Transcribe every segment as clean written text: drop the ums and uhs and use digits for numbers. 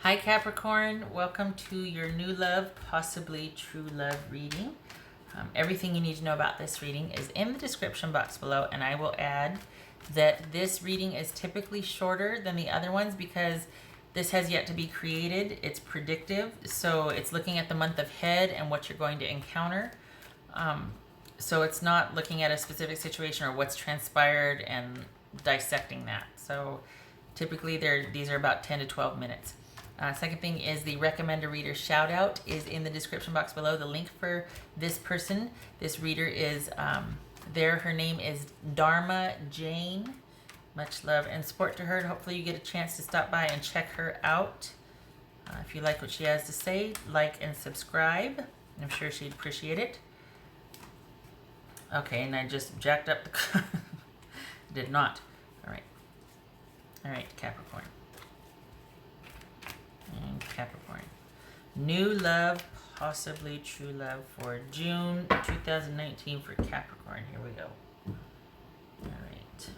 Hi Capricorn, welcome to your new love, possibly true love reading. Everything you need to know about this reading is in the description box below, and I will add that this reading is typically shorter than the other ones because this has yet to be created. It's predictive, so it's looking at the month ahead and what you're going to encounter. So it's not looking at a specific situation or what's transpired and dissecting that. So typically these are about 10 to 12 minutes. Second thing is the recommend a reader shout out is in the description box below. The link for this person, this reader is there. Her name is Dharma Jane. Much love and support to her. And hopefully you get a chance to stop by and check her out. If you like what she has to say, like and subscribe. I'm sure she'd appreciate it. Okay, and I just jacked up the... Did not. All right. All right, Capricorn. And Capricorn. New love, possibly true love for June 2019 for Capricorn. Here we go. All right.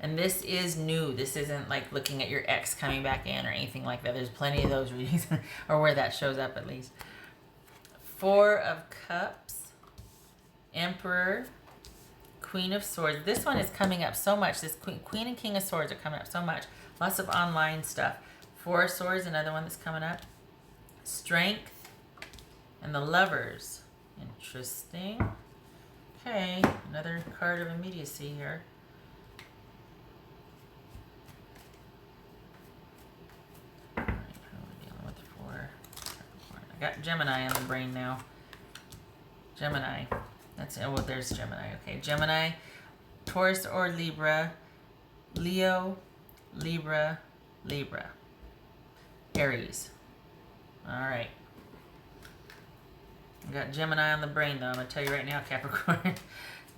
And this is new. This isn't like looking at your ex coming back in or anything like that. There's plenty of those readings, or where that shows up at least. Four of Cups, Emperor, Queen of Swords. This one is coming up so much. This Queen and King of Swords are coming up so much. Lots of online stuff. Four of Swords, another one that's coming up. Strength and the Lovers. Interesting. Okay, another card of immediacy here. All right, who are we dealing with for Capricorn? I got Gemini on the brain now. Gemini. That's it. Well, there's Gemini. Okay, Gemini, Taurus or Libra, Leo, Libra, Libra. Aries. All right. I got Gemini on the brain, though. I'm going to tell you right now, Capricorn.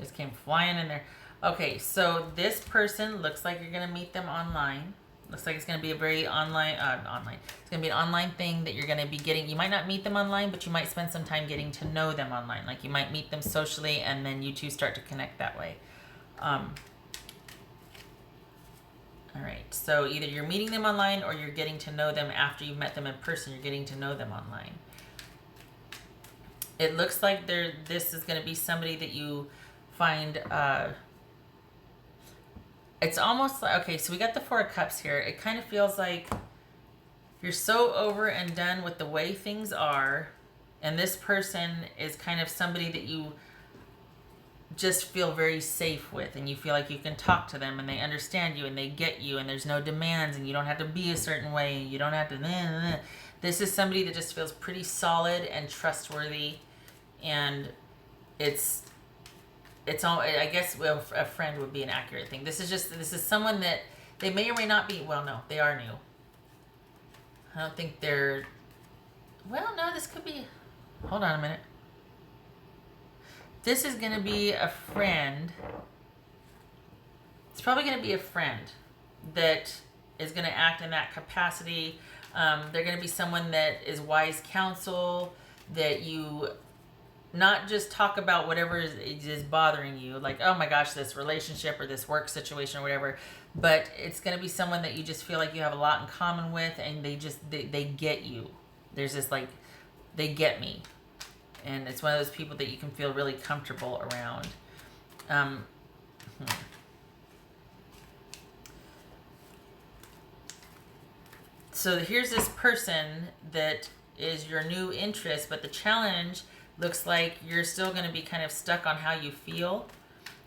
Just came flying in there. Okay, so this person looks like you're going to meet them online. Looks like it's going to be a very online. It's going to be an online thing that you're going to be getting. You might not meet them online, but you might spend some time getting to know them online. Like you might meet them socially, and then you two start to connect that way. All right, so either you're meeting them online or you're getting to know them after you've met them in person. You're getting to know them online. It looks like this is going to be somebody that you find, it's almost like, okay, so we got the Four of Cups here. It kind of feels like you're so over and done with the way things are, and this person is kind of somebody that you just feel very safe with, and you feel like you can talk to them and they understand you and they get you, and there's no demands and you don't have to be a certain way, you don't have to This is somebody that just feels pretty solid and trustworthy, and it's all, I guess, well, a friend would be an accurate thing. This is someone that they may or may not be, well, no, they are new. I don't think they're, well, no, this could be, hold on a minute. This is going to be a friend. It's probably going to be a friend that is going to act in that capacity. They're going to be someone that is wise counsel, that you not just talk about whatever is bothering you, like, oh my gosh, this relationship or this work situation or whatever, but it's going to be someone that you just feel like you have a lot in common with, and they get you. There's this, like, they get me. And it's one of those people that you can feel really comfortable around. So here's this person that is your new interest, but the challenge looks like you're still going to be kind of stuck on how you feel,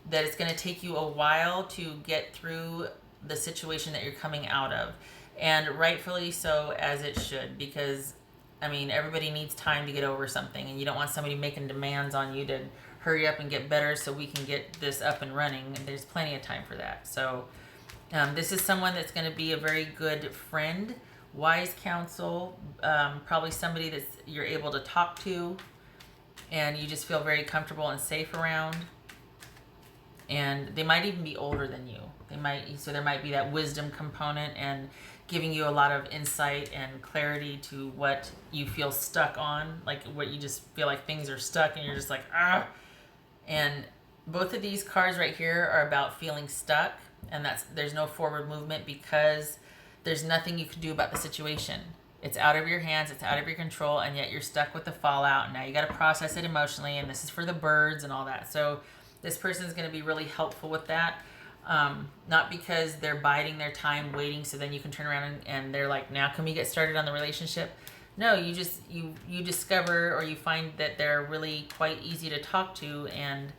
that it's going to take you a while to get through the situation that you're coming out of. And rightfully so, as it should, because I mean, everybody needs time to get over something, and you don't want somebody making demands on you to hurry up and get better so we can get this up and running. And there's plenty of time for that. So this is someone that's going to be a very good friend, wise counsel, probably somebody that you're able to talk to, and you just feel very comfortable and safe around. And they might even be older than you. So there might be that wisdom component and giving you a lot of insight and clarity to what you feel stuck on, like what you just feel like things are stuck and you're just like, ah. And both of these cards right here are about feeling stuck, and there's no forward movement because there's nothing you can do about the situation. It's out of your hands, it's out of your control, and yet you're stuck with the fallout. And now you got to process it emotionally, and this is for the birds and all that. So this person is going to be really helpful with that. Not because they're biding their time waiting so then you can turn around and they're like, now can we get started on the relationship? No, you just you discover, or you find that they're really quite easy to talk to, and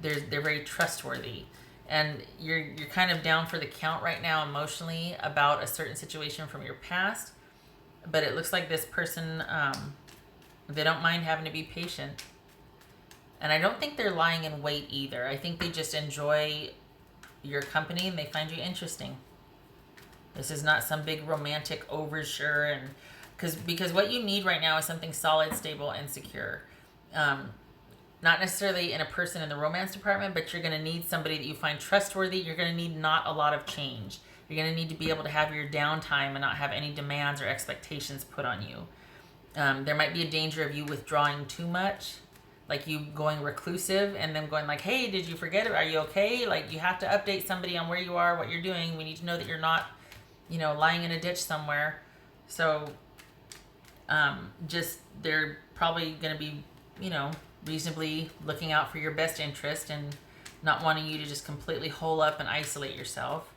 they're very trustworthy. And you're kind of down for the count right now emotionally about a certain situation from your past, but it looks like this person, they don't mind having to be patient. And I don't think they're lying in wait either. I think they just enjoy your company and they find you interesting. This is not some big romantic overture, and because what you need right now is something solid, stable, and secure. Not necessarily in a person in the romance department, but you're going to need somebody that you find trustworthy. You're going to need not a lot of change. You're going to need to be able to have your downtime and not have any demands or expectations put on you. There might be a danger of you withdrawing too much, like you going reclusive and then going like, hey, did you forget it? Are you okay? Like, you have to update somebody on where you are, what you're doing. We need to know that you're not, lying in a ditch somewhere. So just they're probably going to be, reasonably looking out for your best interest and not wanting you to just completely hole up and isolate yourself.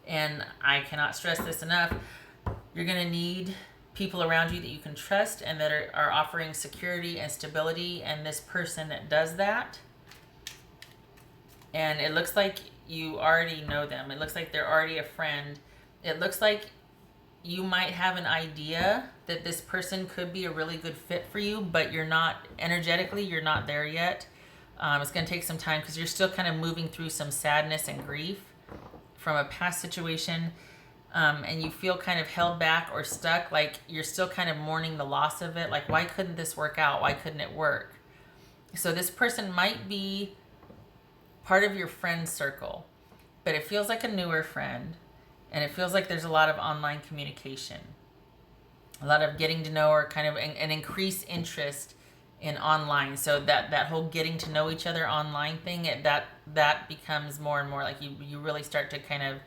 And I cannot stress this enough. You're going to need people around you that you can trust and that are offering security and stability. And this person that does that, and it looks like you already know them. It looks like they're already a friend. It looks like you might have an idea that this person could be a really good fit for you, but you're not energetically, you're not there yet. It's going to take some time because you're still kind of moving through some sadness and grief from a past situation. And you feel kind of held back or stuck, like you're still kind of mourning the loss of it. Like, why couldn't this work out? Why couldn't it work? So this person might be part of your friend circle, but it feels like a newer friend. And it feels like there's a lot of online communication, a lot of getting to know, or kind of an increased interest in online. So that whole getting to know each other online thing, that becomes more and more like you really start to kind of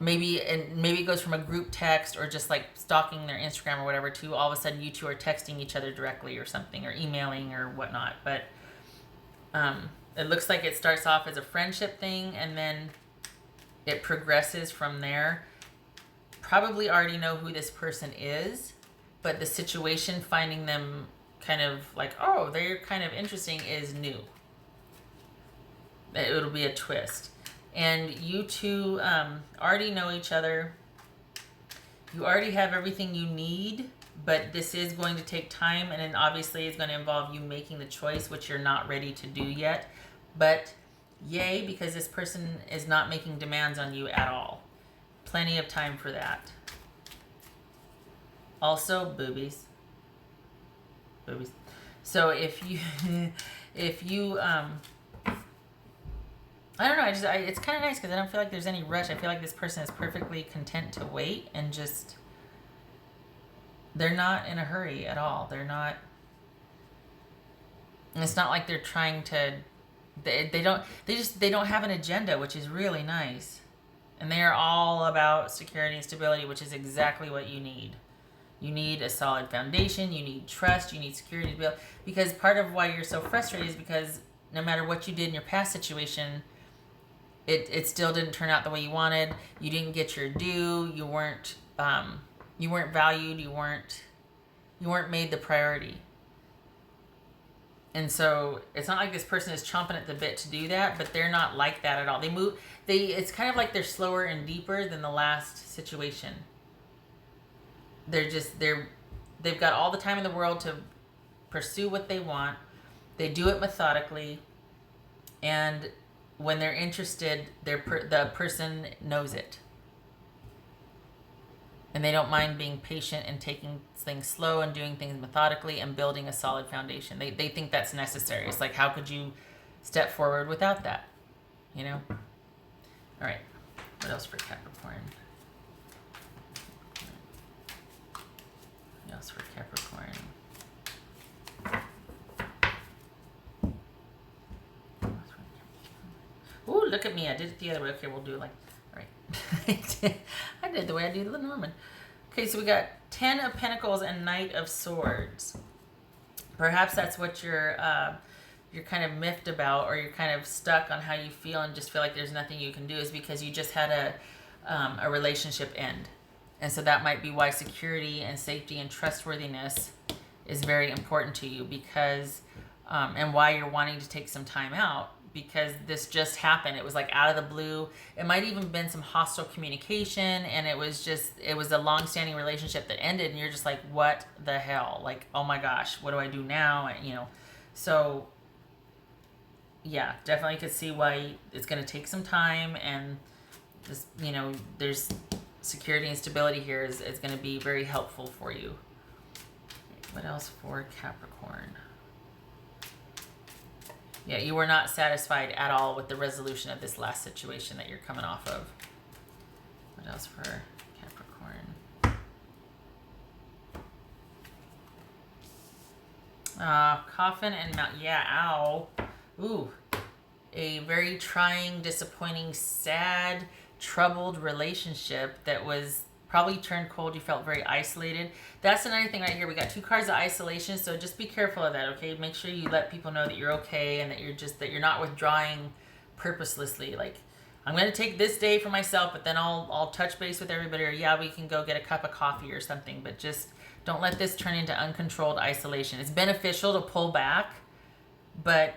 maybe it goes from a group text or just like stalking their Instagram or whatever to all of a sudden you two are texting each other directly or something, or emailing or whatnot. But it looks like it starts off as a friendship thing and then it progresses from there. Probably already know who this person is, but the situation, finding them kind of like, oh, they're kind of interesting, is new. It'll be a twist. And you two already know each other. You already have everything you need, but this is going to take time, and then obviously it's going to involve you making the choice, which you're not ready to do yet. But yay, because this person is not making demands on you at all. Plenty of time for that. Also, boobies. So if you, I don't know, it's kind of nice because I don't feel like there's any rush. I feel like this person is perfectly content to wait and just, they're not in a hurry at all. They're not, and it's not like they're trying to, they don't have an agenda, which is really nice. And they are all about security and stability, which is exactly what you need. You need a solid foundation, you need trust, you need security to build. Because part of why you're so frustrated is because no matter what you did in your past situation, it still didn't turn out the way you wanted. You didn't get your due, you weren't valued, you weren't made the priority. And so it's not like this person is chomping at the bit to do that, but they're not like that at all. It's kind of like they're slower and deeper than the last situation. They've got all the time in the world to pursue what they want. They do it methodically. And when they're interested, the person knows it. And they don't mind being patient and taking things slow and doing things methodically and building a solid foundation. They think that's necessary. It's like, how could you step forward without that? All right. What else for Capricorn? What else for Capricorn? Ooh, look at me. I did it the other way. Okay, we'll do it like, all right. I I did the way I do the Norman. Okay, so we got 10 of Pentacles and Knight of Swords. Perhaps that's what you're kind of miffed about, or you're kind of stuck on how you feel and just feel like there's nothing you can do, is because you just had a relationship end. And so that might be why security and safety and trustworthiness is very important to you, because and why you're wanting to take some time out, because this just happened. It was like out of the blue. It might even been some hostile communication, and it was a long-standing relationship that ended, and you're just like, what the hell? Like, oh my gosh, what do I do now? You know, so yeah, definitely could see why it's going to take some time, and this, you know, there's security and stability here is going to be very helpful for you. What else for Capricorn? Yeah, you were not satisfied at all with the resolution of this last situation that you're coming off of. What else for Capricorn? Coffin and Mount. Yeah, ow. Ooh. A very trying, disappointing, sad, troubled relationship that was probably turned cold. You felt very isolated. That's another thing right here. We got 2 cards of isolation, so just be careful of that, okay? Make sure you let people know that you're okay, and that you're not withdrawing purposelessly. Like, I'm going to take this day for myself, but then I'll touch base with everybody, or yeah, we can go get a cup of coffee or something, but just don't let this turn into uncontrolled isolation. It's beneficial to pull back, but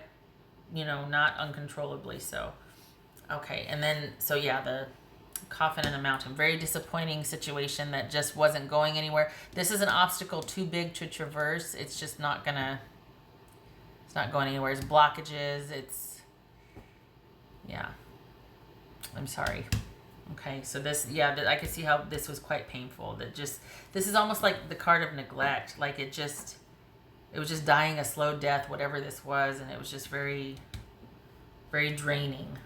you know, not uncontrollably so. Okay, and then so yeah, the Coffin and the Mountain. Very disappointing situation that just wasn't going anywhere. This is an obstacle too big to traverse. It's just not gonna, it's not going anywhere. It's blockages. It's, yeah. I'm sorry. Okay, so this, yeah, I could see how this was quite painful. This is almost like the card of neglect. Like it was just dying a slow death, whatever this was, and it was just very, very draining.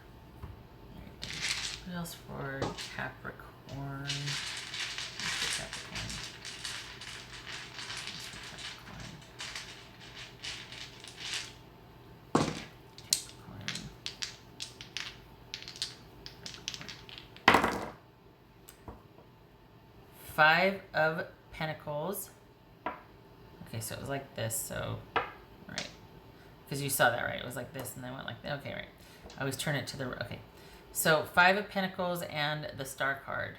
What else for Capricorn? Capricorn. 5 of Pentacles. Okay, so it was like this, so, right. Because you saw that, right? It was like this, and then went like that. Okay, right. I always turn it to the, okay. So 5 of Pentacles and the Star card.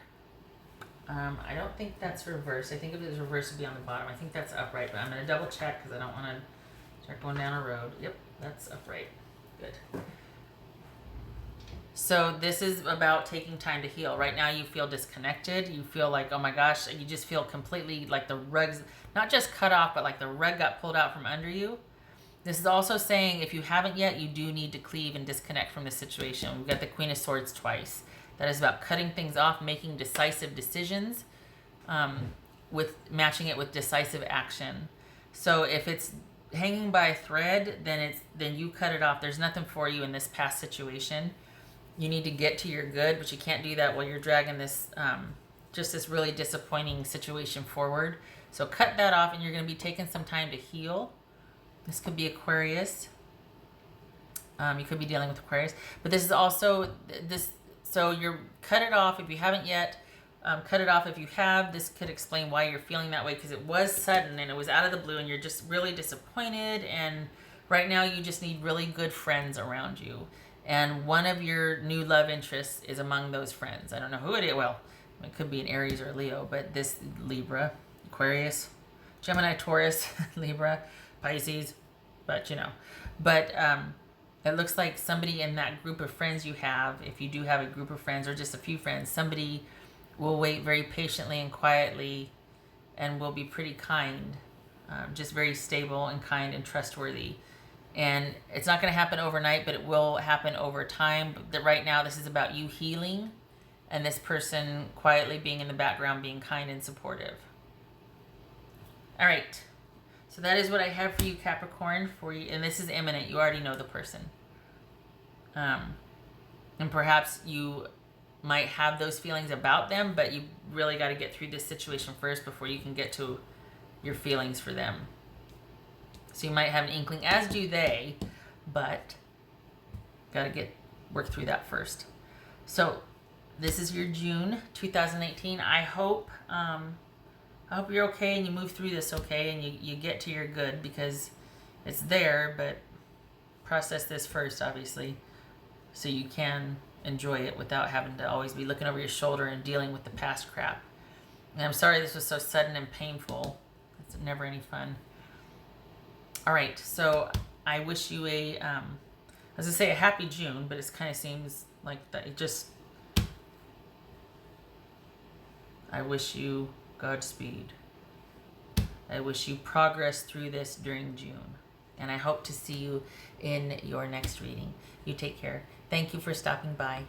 I don't think that's reversed. I think if it was reversed, it would be on the bottom. I think that's upright, but I'm going to double check because I don't want to start going down a road. Yep, that's upright. Good. So this is about taking time to heal. Right now you feel disconnected. You feel like, oh my gosh, you just feel completely like the rug's not just cut off, but like the rug got pulled out from under you. This is also saying if you haven't yet, you do need to cleave and disconnect from the situation. We've got the Queen of Swords twice. That is about cutting things off, making decisive decisions, with matching it with decisive action. So if it's hanging by a thread, then you cut it off. There's nothing for you in this past situation. You need to get to your good, but you can't do that while you're dragging this, just this really disappointing situation forward. So cut that off, and you're going to be taking some time to heal. This could be Aquarius. You could be dealing with Aquarius, but this is also this. So you're cut it off if you haven't yet. Cut it off if you have. This could explain why you're feeling that way, because it was sudden and it was out of the blue, and you're just really disappointed. And right now you just need really good friends around you. And one of your new love interests is among those friends. I don't know who it is. Well, it could be an Aries or a Leo, but this Libra, Aquarius, Gemini, Taurus, Libra, Pisces, but you know. But it looks like somebody in that group of friends you have, if you do have a group of friends or just a few friends, somebody will wait very patiently and quietly and will be pretty kind, just very stable and kind and trustworthy. And it's not going to happen overnight, but it will happen over time. But right now, this is about you healing and this person quietly being in the background, being kind and supportive. All right. So that is what I have for you, Capricorn, for you. And this is imminent. You already know the person. And perhaps you might have those feelings about them, but you really got to get through this situation first before you can get to your feelings for them. So you might have an inkling, as do they, but got to work through that first. So This is your June 2018. I hope you're okay and you move through this okay and you get to your good, because it's there, but process this first, obviously, so you can enjoy it without having to always be looking over your shoulder and dealing with the past crap. And I'm sorry this was so sudden and painful. It's never any fun. All right, so I wish you a, I was gonna say a happy June, but it kind of seems like that. I wish you Godspeed. I wish you progress through this during June. And I hope to see you in your next reading. You take care. Thank you for stopping by.